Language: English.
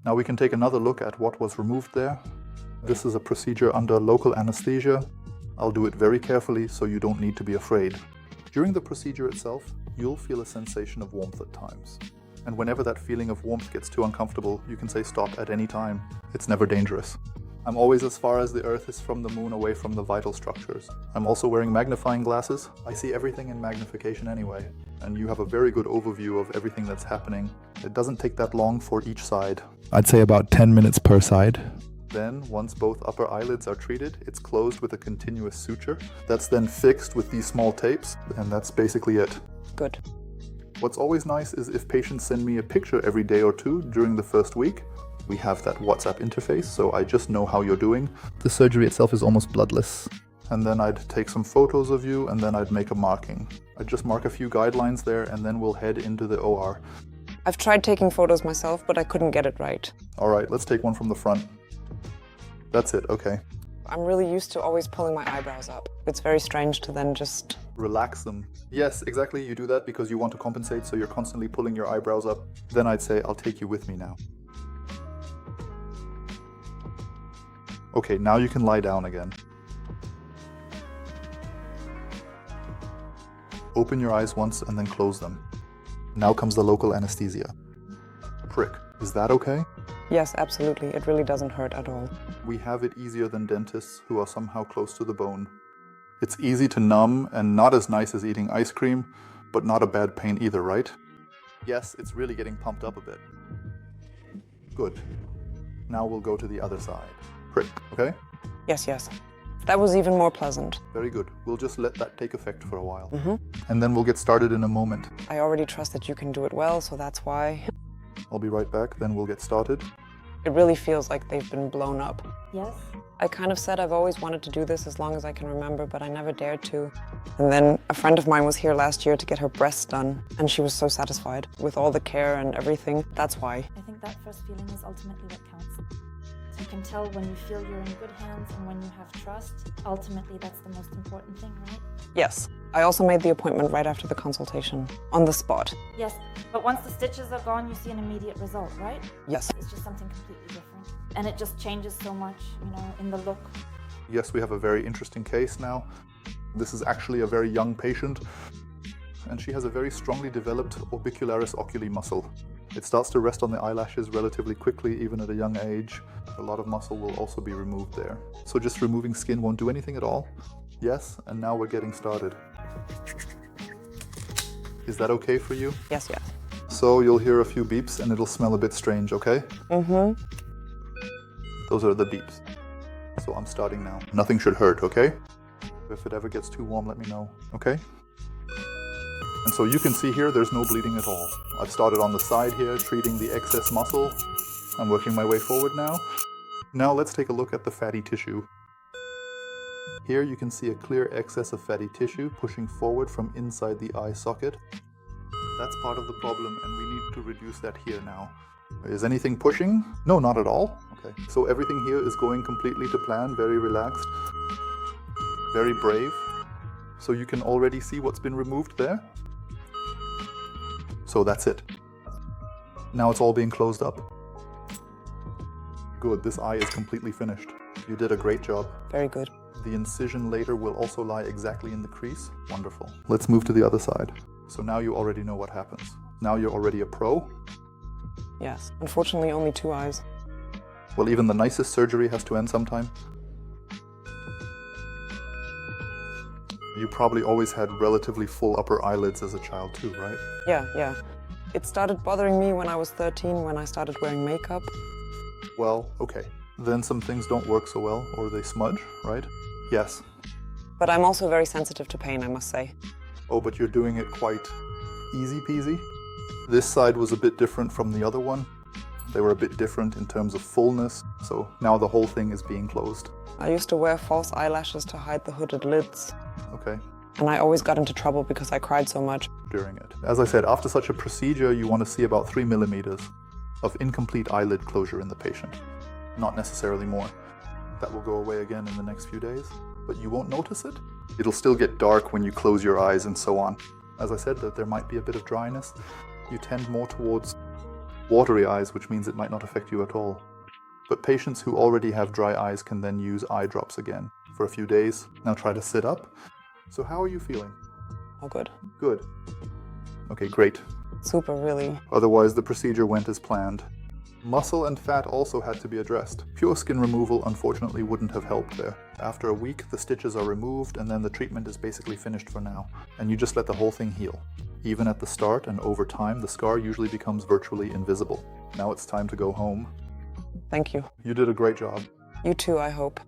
Now we can take another look at what was removed there. This is a procedure under local anesthesia. I'll do it very carefully so you don't need to be afraid. During the procedure itself, you'll feel a sensation of warmth at times. And whenever that feeling of warmth gets too uncomfortable, you can say stop at any time. It's never dangerous. I'm always as far as the Earth is from the moon away from the vital structures. I'm also wearing magnifying glasses. I see everything in magnification anyway. And you have a very good overview of everything that's happening. It doesn't take that long for each side. I'd say about 10 minutes per side. Then, once both upper eyelids are treated, it's closed with a continuous suture. That's then fixed with these small tapes, and that's basically it. Good. What's always nice is if patients send me a picture every day or two during the first week. We have that WhatsApp interface, so I just know how you're doing. The surgery itself is almost bloodless. And then I'd take some photos of you, and then I'd make a marking. I'd just mark a few guidelines there, and then we'll head into the OR. I've tried taking photos myself, but I couldn't get it right. All right, let's take one from the front. That's it, okay. I'm really used to always pulling my eyebrows up. It's very strange to then just... relax them. Yes, exactly, you do that because you want to compensate, so you're constantly pulling your eyebrows up. Then I'd say, I'll take you with me now. Okay, now you can lie down again. Open your eyes once and then close them. Now comes the local anesthesia. Prick, is that okay? Yes, absolutely. It really doesn't hurt at all. We have it easier than dentists who are somehow close to the bone. It's easy to numb and not as nice as eating ice cream, but not a bad pain either, right? Yes, it's really getting pumped up a bit. Good. Now we'll go to the other side. Prick, okay? Yes, yes. That was even more pleasant. Very good. We'll just let that take effect for a while. And then we'll get started in a moment. I already trust that you can do it well, so that's why. I'll be right back, then we'll get started. It really feels like they've been blown up. Yes? I kind of said I've always wanted to do this as long as I can remember, but I never dared to. And then a friend of mine was here last year to get her breasts done, and she was so satisfied with all the care and everything. That's why. I think that first feeling is ultimately what counts. So you can tell when you feel you're in good hands and when you have trust. Ultimately, that's the most important thing, right? Yes. I also made the appointment right after the consultation, on the spot. Yes, but once the stitches are gone, you see an immediate result, right? Yes. It's just something completely different. And it just changes so much, you know, in the look. Yes, we have a very interesting case now. This is actually a very young patient, and she has a very strongly developed orbicularis oculi muscle. It starts to rest on the eyelashes relatively quickly, even at a young age. A lot of muscle will also be removed there. So just removing skin won't do anything at all. Yes, and now we're getting started. Is that okay for you? Yes, yes. So you'll hear a few beeps and it'll smell a bit strange, okay? Those are the beeps. So I'm starting now. Nothing should hurt, okay? If it ever gets too warm, let me know, okay? And so you can see here, there's no bleeding at all. I've started on the side here, treating the excess muscle. I'm working my way forward now. Now let's take a look at the fatty tissue. Here you can see a clear excess of fatty tissue pushing forward from inside the eye socket. That's part of the problem, and we need to reduce that here now. Is anything pushing? No, not at all. Okay. So everything here is going completely to plan, very relaxed, very brave. So you can already see what's been removed there. So that's it. Now it's all being closed up. Good, this eye is completely finished. You did a great job. Very good. The incision later will also lie exactly in the crease. Wonderful. Let's move to the other side. So now you already know what happens. Now you're already a pro. Yes. Unfortunately, only 2 eyes. Well, even the nicest surgery has to end sometime. You probably always had relatively full upper eyelids as a child too, right? Yeah. It started bothering me when I was 13, when I started wearing makeup. Well, okay. Then some things don't work so well, or they smudge, right? Yes. But I'm also very sensitive to pain, I must say. Oh, but you're doing it quite easy peasy. This side was a bit different from the other one. They were a bit different in terms of fullness, so now the whole thing is being closed. I used to wear false eyelashes to hide the hooded lids. Okay. And I always got into trouble because I cried so much. During it. As I said, after such a procedure, you want to see about 3 millimeters of incomplete eyelid closure in the patient. Not necessarily more. That will go away again in the next few days, but you won't notice it. It'll still get dark when you close your eyes and so on. As I said, that there might be a bit of dryness. You tend more towards watery eyes, which means it might not affect you at all. But patients who already have dry eyes can then use eye drops again for a few days. Now try to sit up. So how are you feeling? All good. Good. Okay, great. Super, really. Otherwise, the procedure went as planned. Muscle and fat also had to be addressed. Pure skin removal unfortunately wouldn't have helped there. After a week, the stitches are removed and then the treatment is basically finished for now. And you just let the whole thing heal. Even at the start and over time, the scar usually becomes virtually invisible. Now it's time to go home. Thank you. You did a great job. You too, I hope.